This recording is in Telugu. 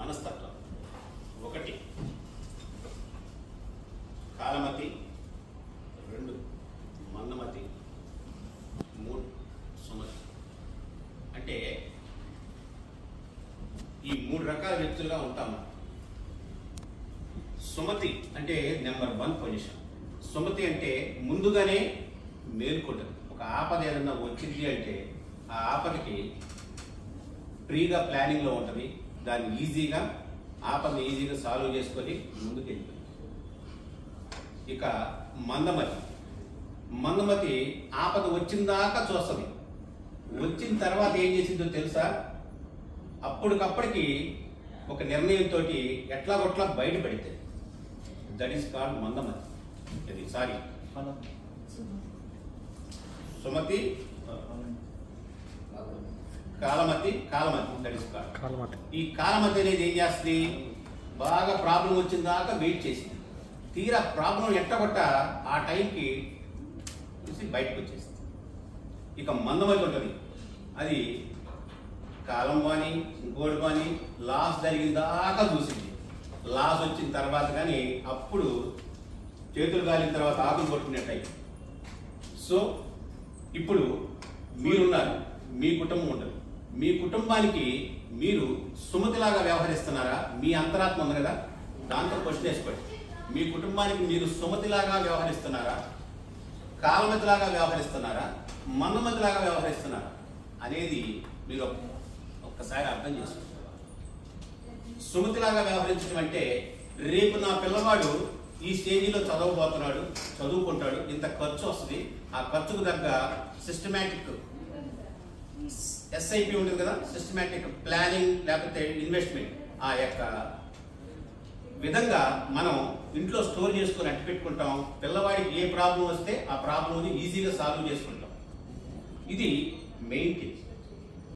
మనస్తత్వం. 1 కాలమతి, 2 మందమతి, 3 సుమతి. అంటే ఈ 3 రకాల వ్యక్తులుగా ఉంటాము. సుమతి అంటే నెంబర్ 1 పొజిషన్. సుమతి అంటే ముందుగానే మేల్కొంటుంది. ఒక ఆపద ఏదన్నా వచ్చింది అంటే ఆ ఆపదకి ప్రీగా ప్లానింగ్లో ఉంటుంది. దాన్ని ఈజీగా ఆపదను ఈజీగా సాల్వ్ చేసుకొని ముందుకు వెళ్తుంది. ఇక మందమతి. మందమతి ఆపద వచ్చిందాకా చూస్తుంది. వచ్చిన తర్వాత ఏం చేసిందో తెలుసా? అప్పటికప్పటికి ఒక నిర్ణయంతో ఎట్లా కొట్లా బయటపడితే దట్ ఈస్ కాల్డ్ మందమతి. ఇది సారీ సుమతి, కాలమతి, దట్ ఈస్ కాల్డ్. ఈ కాలమతి అనేది ఏం చేస్తుంది? బాగా ప్రాబ్లం వచ్చిన దాకా వెయిట్ చేసింది. తీరా ప్రాబ్లం ఎట్టగొట్ట ఆ టైంకి చూసి బయటకు వచ్చేస్తుంది. ఇక మందమతి ఉంటుంది. అది కాలం కానీ ఇంకోటి కానీ లాస్ జరిగిన దాకా చూసింది. లాస్ వచ్చిన తర్వాత కానీ అప్పుడు చేతులు కాలిన తర్వాత ఆకులు కొట్టుకునే టైం. సో ఇప్పుడు మీరున్నారు, మీ కుటుంబం ఉంటుంది. మీ కుటుంబానికి మీరు సుమతిలాగా వ్యవహరిస్తున్నారా? మీ అంతరాత్మ ఉంది కదా, దాంతో క్వశ్చన్ వేసుకోండి. మీ కుటుంబానికి మీరు సుమతిలాగా వ్యవహరిస్తున్నారా, కాలమతిలాగా వ్యవహరిస్తున్నారా, మందమతిలాగా వ్యవహరిస్తున్నారా అనేది మీరు ఒక్కసారి అర్థం చేసుకోండి. సుమతిలాగా వ్యవహరించడం అంటే రేపు నా పిల్లవాడు ఈ స్టేజీలో చదవబోతున్నాడు, చదువుకుంటాడు, ఇంత ఖర్చు వస్తుంది, ఆ ఖర్చుకు తగ్గ సిస్టమేటిక్ SIP ఉంటుంది కదా, సిస్టమేటిక్ ప్లానింగ్ లేకపోతే ఇన్వెస్ట్మెంట్, ఆ యొక్క విధంగా మనం ఇంట్లో స్టోర్ చేసుకొని అట్టి పెట్టుకుంటాం. పిల్లవాడికి ఏ ప్రాబ్లం వస్తే ఆ ప్రాబ్లంని ఈజీగా సాల్వ్ చేసుకుంటాం. ఇది మెయిన్ థింగ్.